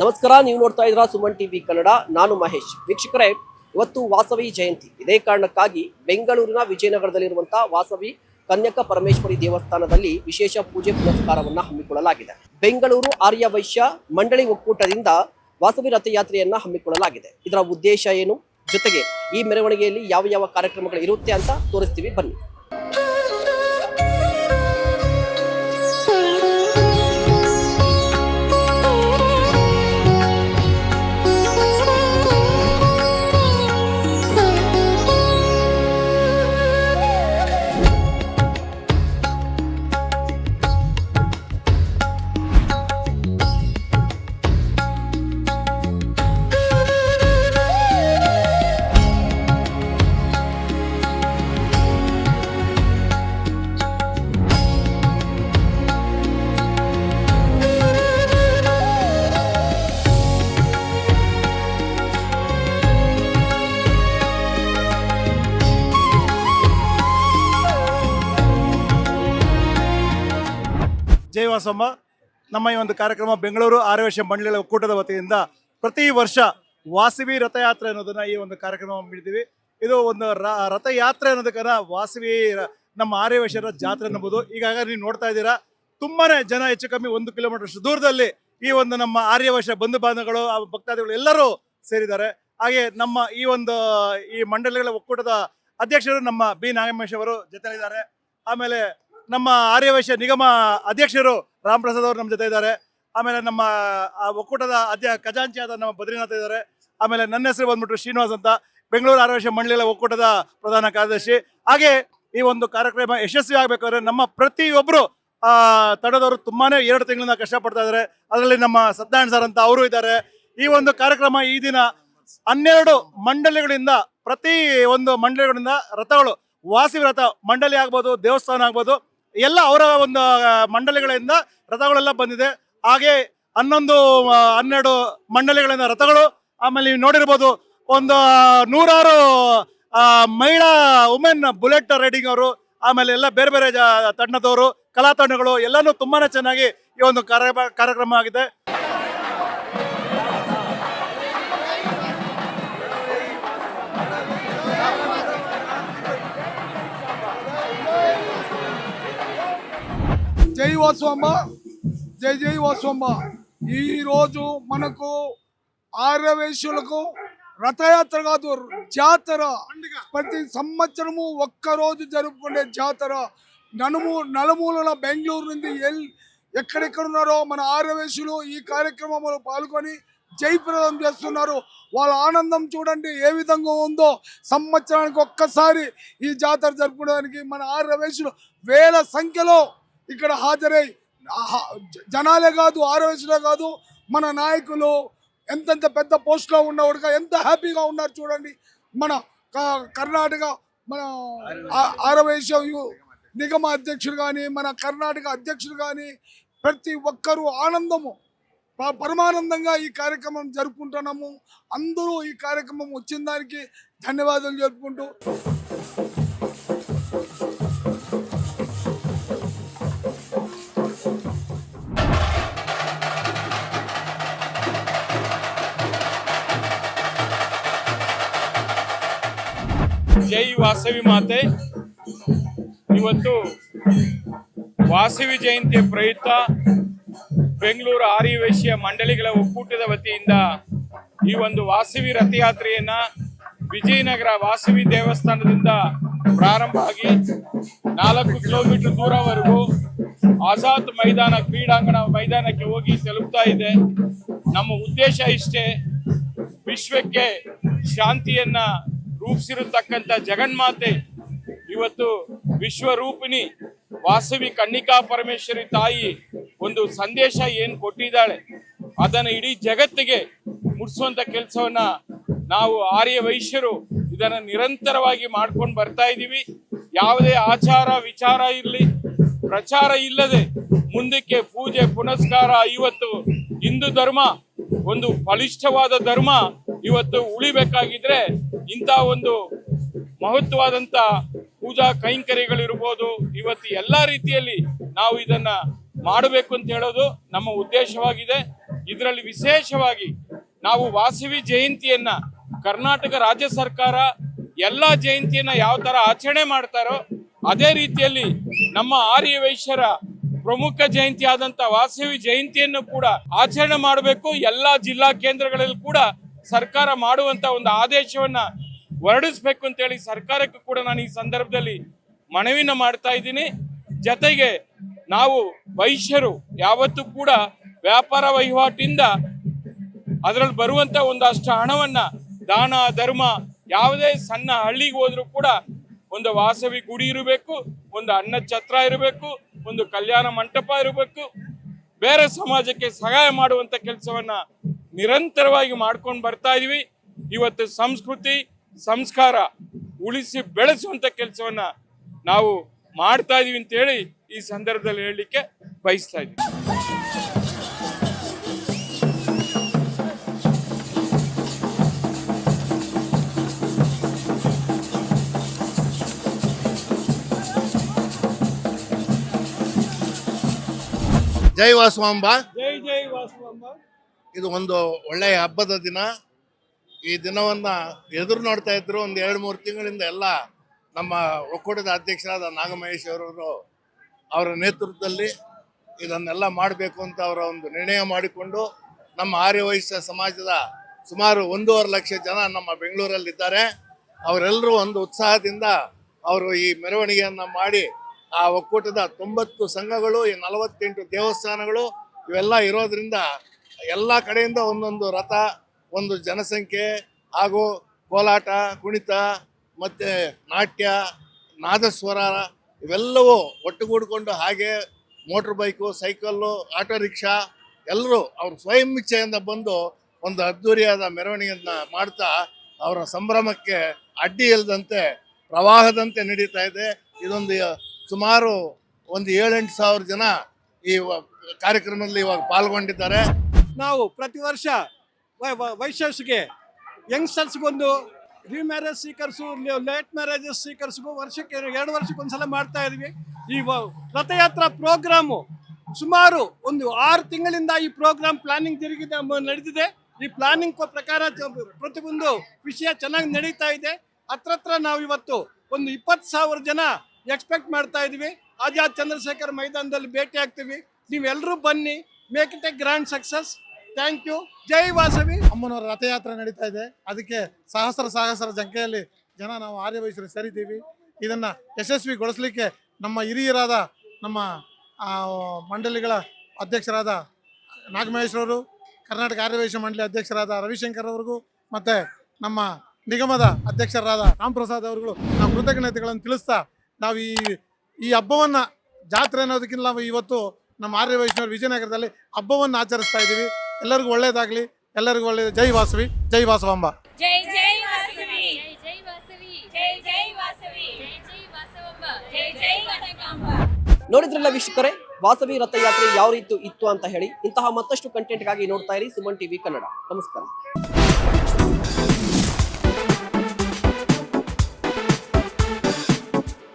ನಮಸ್ಕಾರ, ನೀವು ನೋಡ್ತಾ ಇದ್ದೀರಾ ಸುಮನ್ ಟಿವಿ ಕನ್ನಡ. ನಾನು ಮಹೇಶ್. ವೀಕ್ಷಕರೇ, ಇವತ್ತು ವಾಸವಿ ಜಯಂತಿ. ಇದೇ ಕಾರಣಕ್ಕಾಗಿ ಬೆಂಗಳೂರಿನ ವಿಜಯನಗರದಲ್ಲಿರುವಂತಹ ವಾಸವಿ ಕನ್ಯಕ ಪರಮೇಶ್ವರಿ ದೇವಸ್ಥಾನದಲ್ಲಿ ವಿಶೇಷ ಪೂಜೆ ಪುನಸ್ಕಾರವನ್ನ ಹಮ್ಮಿಕೊಳ್ಳಲಾಗಿದೆ. ಬೆಂಗಳೂರು ಆರ್ಯ ವೈಶ್ಯ ಮಂಡಳಿ ಒಕ್ಕೂಟದಿಂದ ವಾಸವಿ ರಥಯಾತ್ರೆಯನ್ನ ಹಮ್ಮಿಕೊಳ್ಳಲಾಗಿದೆ. ಇದರ ಉದ್ದೇಶ ಏನು, ಜೊತೆಗೆ ಈ ಮೆರವಣಿಗೆಯಲ್ಲಿ ಯಾವ ಯಾವ ಕಾರ್ಯಕ್ರಮಗಳು ಇರುತ್ತೆ ಅಂತ ತೋರಿಸ್ತೀವಿ, ಬನ್ನಿ. ಜೈ ವಾಸಮ್ಮ. ನಮ್ಮ ಈ ಒಂದು ಕಾರ್ಯಕ್ರಮ ಬೆಂಗಳೂರು ಆರ್ಯ ವೈಶ್ಯ ಮಂಡಳಿಗಳ ಒಕ್ಕೂಟದ ವತಿಯಿಂದ ಪ್ರತಿ ವರ್ಷ ವಾಸವಿ ರಥಯಾತ್ರೆ ಅನ್ನೋದನ್ನ ಈ ಒಂದು ಕಾರ್ಯಕ್ರಮ ಮಾಡಿದ್ದೀವಿ. ಇದು ಒಂದು ರಥಯಾತ್ರೆ ಅನ್ನೋದಕ್ಕನ್ನ ವಾಸವಿ ನಮ್ಮ ಆರ್ಯ ವೈಶ್ಯರ ಜಾತ್ರೆ ಅನ್ನಬಹುದು. ಈಗಾಗಲೇ ನೀವು ನೋಡ್ತಾ ಇದ್ದೀರಾ, ತುಂಬಾನೇ ಜನ ಹೆಚ್ಚು ಕಮ್ಮಿ 1 ಕಿಲೋಮೀಟರ್ ದೂರದಲ್ಲಿ ಈ ಒಂದು ನಮ್ಮ ಆರ್ಯ ವೈಶ್ಯ ಬಂಧು ಬಾಂಧವಗಳು ಭಕ್ತಾದಿಗಳು ಎಲ್ಲರೂ ಸೇರಿದ್ದಾರೆ. ಹಾಗೆ ನಮ್ಮ ಈ ಮಂಡಳಿಗಳ ಒಕ್ಕೂಟದ ಅಧ್ಯಕ್ಷರು ನಮ್ಮ ಬಿ ನಾಗೇಶ್ ಅವರು ಜೊತೆಲಿದ್ದಾರೆ. ಆಮೇಲೆ ನಮ್ಮ ಆರ್ಯ ವೈಶ್ಯ ನಿಗಮ ಅಧ್ಯಕ್ಷರು ರಾಮ್ ಪ್ರಸಾದ್ ಅವರು ನಮ್ಮ ಜೊತೆ ಇದ್ದಾರೆ. ಆಮೇಲೆ ನಮ್ಮ ಒಕ್ಕೂಟದ ಖಜಾಂಚಿಯಾದ ನಮ್ಮ ಬದ್ರಿನಾಥ್ ಇದ್ದಾರೆ. ಆಮೇಲೆ ನನ್ನ ಹೆಸರು ಬಂದ್ಬಿಟ್ಟು ಶ್ರೀನಿವಾಸ್ ಅಂತ, ಬೆಂಗಳೂರು ಆರ್ಯ ವೈಶ್ಯ ಮಂಡಳಿಗಳ ಒಕ್ಕೂಟದ ಪ್ರಧಾನ ಕಾರ್ಯದರ್ಶಿ. ಹಾಗೆ ಈ ಒಂದು ಕಾರ್ಯಕ್ರಮ ಯಶಸ್ವಿ ಆಗ್ಬೇಕಾದ್ರೆ ನಮ್ಮ ಪ್ರತಿಯೊಬ್ಬರು ತಡದವರು ತುಂಬಾನೇ 2 ತಿಂಗಳಿಂದ ಕಷ್ಟಪಡ್ತಾ ಇದ್ದಾರೆ. ಅದರಲ್ಲಿ ನಮ್ಮ ಸತ್ಯನಾರಾಯಣ ಸರ್ ಅಂತ ಅವರು ಇದ್ದಾರೆ. ಈ ಒಂದು ಕಾರ್ಯಕ್ರಮ ಈ ದಿನ 12 ಮಂಡಳಿಗಳಿಂದ, ಪ್ರತಿ ಒಂದು ಮಂಡಳಿಗಳಿಂದ ರಥಗಳು, ವಾಸವಿ ರಥ ಮಂಡಳಿ ಆಗ್ಬೋದು, ದೇವಸ್ಥಾನ ಆಗ್ಬೋದು, ಎಲ್ಲ ಅವರ ಒಂದು ಮಂಡಳಿಗಳಿಂದ ರಥಗಳೆಲ್ಲ ಬಂದಿದೆ. ಹಾಗೆ 11-12 ಮಂಡಳಿಗಳಿಂದ ರಥಗಳು. ಆಮೇಲೆ ನೀವು ನೋಡಿರ್ಬೋದು, ಒಂದು 106 ಮಹಿಳಾ ವುಮೆನ್ ಬುಲೆಟ್ ರೈಡಿಂಗ್ ಅವರು, ಆಮೇಲೆ ಎಲ್ಲ ಬೇರೆ ಬೇರೆ ತಂಡದವರು, ಕಲಾ ತಂಡಗಳು ಎಲ್ಲಾನು ತುಂಬಾನೇ ಚೆನ್ನಾಗಿ ಈ ಒಂದು ಕಾರ್ಯಕ್ರಮ ಆಗಿದೆ. జై వాసవమ్మ, జై జై వాసవమ్మ. ఈరోజు మనకు ఆర్యవైశ్యులకు రథయాత్ర కాదు, జాతర. ప్రతి సంవత్సరము ఒక్కరోజు జరుపుకునే జాతర. నలుమూలల బెంగళూరు నుండి ఎక్కడెక్కడ ఉన్నారో మన ఆర్యవైశ్యులు ఈ కార్యక్రమంలో పాల్గొని జయప్రదం చేస్తున్నారు. వాళ్ళ ఆనందం చూడండి ఏ విధంగా ఉందో. సంవత్సరానికి ఒక్కసారి ఈ జాతర జరుపుకోవడానికి మన ఆర్యవైశ్యులు వేల సంఖ్యలో ఇక్కడ హాజరై, జనాలే కాదు, ఆర్యవైశ్యులే కాదు, మన నాయకులు ఎంతెంత పెద్ద పోస్ట్లో ఉన్నవాడుగా ఎంత హ్యాపీగా ఉన్నారు చూడండి. మన కర్ణాటక మన ఆర్యవైశ్య నిగమ అధ్యక్షుడు కానీ, మన కర్ణాటక అధ్యక్షుడు కానీ, ప్రతి ఒక్కరూ ఆనందము, పరమానందంగా ఈ కార్యక్రమం జరుపుకుంటున్నాము. అందరూ ఈ కార్యక్రమం వచ్చిన దానికి ధన్యవాదాలు జరుపుకుంటూ ಜೈ ವಾಸವಿ ಮಾತೆ. ಇವತ್ತು ವಾಸವಿ ಜಯಂತಿಯ ಪ್ರಯುಕ್ತ ಬೆಂಗಳೂರು ಆರ್ಯ ವೈಶ್ಯ ಮಂಡಳಿಗಳ ಒಕ್ಕೂಟದ ವತಿಯಿಂದ ಈ ಒಂದು ವಾಸವಿ ರಥಯಾತ್ರೆಯನ್ನ ವಿಜಯನಗರ ವಾಸವಿ ದೇವಸ್ಥಾನದಿಂದ ಪ್ರಾರಂಭ ಆಗಿ 4 ಕಿಲೋಮೀಟರ್ ದೂರವರೆಗೂ ಆಜಾದ್ ಮೈದಾನ, ಕ್ರೀಡಾಂಗಣ ಮೈದಾನಕ್ಕೆ ಹೋಗಿ ತಲುಪ್ತಾ ಇದೆ. ನಮ್ಮ ಉದ್ದೇಶ ಇಷ್ಟೇ, ವಿಶ್ವಕ್ಕೆ ಶಾಂತಿಯನ್ನ ರೂಪಿಸಿರತಕ್ಕಂಥ ಜಗನ್ಮಾತೆ ಇವತ್ತು ವಿಶ್ವರೂಪಿಣಿ ವಾಸವಿ ಕನ್ನಿಕಾ ಪರಮೇಶ್ವರಿ ತಾಯಿ ಒಂದು ಸಂದೇಶ ಏನು ಕೊಟ್ಟಿದ್ದಾಳೆ, ಅದನ್ನು ಇಡೀ ಜಗತ್ತಿಗೆ ಮುಟ್ಟಿಸುವಂತ ಕೆಲಸವನ್ನ ನಾವು ಆರ್ಯ ವೈಶ್ಯರು ಇದನ್ನು ನಿರಂತರವಾಗಿ ಮಾಡ್ಕೊಂಡು ಬರ್ತಾ ಇದ್ದೀವಿ. ಯಾವುದೇ ಆಚಾರ ವಿಚಾರ ಇರಲಿ, ಪ್ರಚಾರ ಇಲ್ಲದೆ ಮುಂದಕ್ಕೆ ಪೂಜೆ ಪುನಸ್ಕಾರ, ಇವತ್ತು ಹಿಂದೂ ಧರ್ಮ ಒಂದು ಬಲಿಷ್ಠವಾದ ಧರ್ಮ ಇವತ್ತು ಉಳಿಬೇಕಾಗಿದ್ರೆ ಇಂಥ ಒಂದು ಮಹತ್ವವಾದಂತ ಪೂಜಾ ಕೈಂಕರ್ಯಗಳಿರ್ಬೋದು, ಇವತ್ತು ಎಲ್ಲ ರೀತಿಯಲ್ಲಿ ನಾವು ಇದನ್ನ ಮಾಡಬೇಕು ಅಂತ ಹೇಳೋದು ನಮ್ಮ ಉದ್ದೇಶವಾಗಿದೆ. ಇದರಲ್ಲಿ ವಿಶೇಷವಾಗಿ ನಾವು ವಾಸವಿ ಜಯಂತಿಯನ್ನ ಕರ್ನಾಟಕ ರಾಜ್ಯ ಸರ್ಕಾರ ಎಲ್ಲ ಜಯಂತಿಯನ್ನ ಯಾವ ತರ ಆಚರಣೆ ಮಾಡ್ತಾರೋ ಅದೇ ರೀತಿಯಲ್ಲಿ ನಮ್ಮ ಆರ್ಯ ವೈಶ್ಯರ ಪ್ರಮುಖ ಜಯಂತಿ ಆದಂತ ವಾಸವಿ ಜಯಂತಿಯನ್ನು ಕೂಡ ಆಚರಣೆ ಮಾಡಬೇಕು. ಎಲ್ಲಾ ಜಿಲ್ಲಾ ಕೇಂದ್ರಗಳಲ್ಲಿ ಕೂಡ ಸರ್ಕಾರ ಮಾಡುವಂತ ಒಂದು ಆದೇಶವನ್ನ ಹೊರಡಿಸ್ಬೇಕು ಅಂತೇಳಿ ಸರ್ಕಾರಕ್ಕೂ ಕೂಡ ನಾನು ಈ ಸಂದರ್ಭದಲ್ಲಿ ಮನವಿನ ಮಾಡ್ತಾ ಇದ್ದೀನಿ. ಜೊತೆಗೆ ನಾವು ವೈಶ್ಯರು ಯಾವತ್ತೂ ಕೂಡ ವ್ಯಾಪಾರ ವಹಿವಾಟಿಂದ ಅದರಲ್ಲಿ ಬರುವಂತ ಒಂದಷ್ಟು ಹಣವನ್ನ ದಾನ ಧರ್ಮ, ಯಾವುದೇ ಸಣ್ಣ ಹಳ್ಳಿಗೆ ಹೋದ್ರೂ ಕೂಡ ಒಂದು ವಾಸವಿ ಗುಡಿ ಇರಬೇಕು, ಒಂದು ಅನ್ನ ಛತ್ರ ಇರಬೇಕು, ಒಂದು ಕಲ್ಯಾಣ ಮಂಟಪ ಇರಬೇಕು, ಬೇರೆ ಸಮಾಜಕ್ಕೆ ಸಹಾಯ ಮಾಡುವಂತ ಕೆಲಸವನ್ನ ನಿರಂತರವಾಗಿ ಮಾಡ್ಕೊಂಡು ಬರ್ತಾ ಇದೀವಿ. ಇವತ್ತು ಸಂಸ್ಕೃತಿ ಸಂಸ್ಕಾರ ಉಳಿಸಿ ಬೆಳೆಸುವಂತ ಕೆಲಸವನ್ನ ನಾವು ಮಾಡ್ತಾ ಇದೀವಿ ಅಂತ ಹೇಳಿ ಈ ಸಂದರ್ಭದಲ್ಲಿ ಹೇಳಲಿಕ್ಕೆ ಬಯಸ್ತಾ ಇದ್ದೀವಿ. ಜೈ ವಾಸವಾಂಬ. ಜೈ ಜೈ ವಾಸವಾಂಬ. ಇದು ಒಂದು ಒಳ್ಳೆಯ ಹಬ್ಬದ ದಿನ. ಈ ದಿನವನ್ನ ಎದುರು ನೋಡ್ತಾ ಇದ್ರು. ಒಂದು 2-3 ತಿಂಗಳಿಂದ ಎಲ್ಲ ನಮ್ಮ ಒಕ್ಕೂಟದ ಅಧ್ಯಕ್ಷರಾದ ನಾಗಮಹೇಶ್ ಅವರು ಅವರ ನೇತೃತ್ವದಲ್ಲಿ ಇದನ್ನೆಲ್ಲ ಮಾಡಬೇಕು ಅಂತ ಅವರ ಒಂದು ನಿರ್ಣಯ ಮಾಡಿಕೊಂಡು ನಮ್ಮ ಆರ್ಯ ವೈಶ್ಯ ಸಮಾಜದ ಸುಮಾರು 1.5 ಲಕ್ಷ ಜನ ನಮ್ಮ ಬೆಂಗಳೂರಲ್ಲಿದ್ದಾರೆ. ಅವರೆಲ್ಲರೂ ಒಂದು ಉತ್ಸಾಹದಿಂದ ಅವರು ಈ ಮೆರವಣಿಗೆಯನ್ನು ಮಾಡಿ ಆ ಒಕ್ಕೂಟದ 90 ಸಂಘಗಳು, ಈ 48 ದೇವಸ್ಥಾನಗಳು ಇವೆಲ್ಲ ಇರೋದ್ರಿಂದ ಎಲ್ಲ ಕಡೆಯಿಂದ ಒಂದೊಂದು ರಥ, ಒಂದು ಜನಸಂಖ್ಯೆ ಹಾಗೂ ಕೋಲಾಟ, ಕುಣಿತ ಮತ್ತು ನಾಟ್ಯ, ನಾದಸ್ವರ ಇವೆಲ್ಲವೂ ಒಟ್ಟುಗೂಡಿಕೊಂಡು, ಹಾಗೆ motor bike, cycle, auto rickshaw ಎಲ್ಲರೂ ಅವ್ರ ಸ್ವಯಂ ಇಚ್ಛೆಯಿಂದ ಬಂದು ಒಂದು ಅದ್ಧೂರಿಯಾದ ಮೆರವಣಿಗೆಯನ್ನು ಮಾಡ್ತಾ ಅವರ ಸಂಭ್ರಮಕ್ಕೆ ಅಡ್ಡಿ ಇಲ್ಲದಂತೆ ಪ್ರವಾಹದಂತೆ ನಡೀತಾ ಇದೆ. ಇದೊಂದು ಸುಮಾರು ಒಂದು 7-8 ಸಾವಿರ ಜನ ಈ ಕಾರ್ಯಕ್ರಮದಲ್ಲಿ ಇವಾಗ ಪಾಲ್ಗೊಂಡಿದ್ದಾರೆ. ನಾವು ಪ್ರತಿ ವರ್ಷ ವೈಶ್ಯಸ್ಗೆ ಯಂಗ್ಸ್ಟರ್ಸ್ಗೊಂದು ರಿಮ್ಯಾರೇಜ್ ಸೀಕರ್ಸು, ಲೇಟ್ ಮ್ಯಾರೇಜಸ್ ಸೀಕರ್ಸ್ಗೂ ವರ್ಷಕ್ಕೆ 2 ವರ್ಷಕ್ಕೊಂದ್ಸಲ ಮಾಡ್ತಾ ಇದ್ವಿ. ಈ ರಥಯಾತ್ರಾ ಪ್ರೋಗ್ರಾಮು ಸುಮಾರು ಒಂದು 6 ತಿಂಗಳಿಂದ ಈ ಪ್ರೋಗ್ರಾಮ್ ಪ್ಲಾನಿಂಗ್ ನಡೆದಿದೆ. ಈ ಪ್ಲಾನಿಂಗ್ ಪ್ರಕಾರ ಪ್ರತಿಯೊಂದು ವಿಷಯ ಚೆನ್ನಾಗಿ ನಡೀತಾ ಇದೆ. ಹತ್ರ ನಾವು ಇವತ್ತು ಒಂದು 20,000 ಜನ ಎಕ್ಸ್ಪೆಕ್ಟ್ ಮಾಡ್ತಾ ಇದೀವಿ. ಆಜಾದ್ ಚಂದ್ರಶೇಖರ್ ಮೈದಾನದಲ್ಲಿ ಭೇಟಿ ಆಗ್ತೀವಿ. ನೀವೆಲ್ಲರೂ ಬನ್ನಿ, make it a grand success. Thank you. ಜೈ ವಾಸವಿ. ಅಮ್ಮನವರ ರಥಯಾತ್ರೆ ನಡೀತಾ ಇದೆ. ಅದಕ್ಕೆ ಸಹಸ್ರ ಸಂಖ್ಯೆಯಲ್ಲಿ ಜನ ನಾವು ಆರ್ಯ ವೈಶ್ಯರು ಸೇರಿದ್ದೀವಿ. ಇದನ್ನ ಯಶಸ್ವಿಗೊಳಿಸಲಿಕ್ಕೆ ನಮ್ಮ ಹಿರಿಯರಾದ ನಮ್ಮ ಮಂಡಳಿಗಳ ಅಧ್ಯಕ್ಷರಾದ ನಾಗಮಹೇಶ್ವರರು, ಕರ್ನಾಟಕ ಆರ್ಯ ವೈಶ್ಯ ಮಂಡಳಿ ಅಧ್ಯಕ್ಷರಾದ ರವಿಶಂಕರ್ ಅವರಿಗೂ ಮತ್ತು ನಮ್ಮ ನಿಗಮದ ಅಧ್ಯಕ್ಷರಾದ ರಾಮ್ ಪ್ರಸಾದ್ ಅವರುಗಳು ನಾವು ಕೃತಜ್ಞತೆಗಳನ್ನು ತಿಳಿಸ್ತಾ, ನಾವು ಈ ಹಬ್ಬವನ್ನು ಜಾತ್ರೆ ಅನ್ನೋದಕ್ಕಿಂತ ನಾವು ಇವತ್ತು ನಮ್ಮ ಆರ್ಯ ವೈಷ್ಣವರು ವಿಜಯನಗರದಲ್ಲಿ ಹಬ್ಬವನ್ನು ಆಚರಿಸ್ತಾ ಇದ್ದೀವಿ. ಎಲ್ಲರಿಗೂ ಒಳ್ಳೇದಾಗಲಿ, ಎಲ್ಲರಿಗೂ ಒಳ್ಳೆಯದು. ಜೈ ವಾಸವಿ, ಜೈ ವಾಸವಾಂಬ. ಜೈ ಜೈ ವಾಸವಿ, ಜೈ ವಾಸವಿ, ಜೈ ಜೈ ವಾಸವಿ, ಜೈ ಜೈ ವಾಸವಾಂಬ, ಜೈ ಜೈ ಕನಕಾಂಬ. ನೋಡಿದ್ರಲ್ಲ ವೀಕ್ಷಕರೇ, ವಾಸವಿ ರಥಯಾತ್ರೆ ಯಾವ ರೀತಿ ಇತ್ತು ಅಂತ ಹೇಳಿ. ಇಂತಹ ಮತ್ತಷ್ಟು ಕಂಟೆಂಟ್ಗಾಗಿ ನೋಡ್ತಾ ಇರಿ ಸುಮನ್ ಟಿವಿ ಕನ್ನಡ. ನಮಸ್ಕಾರ.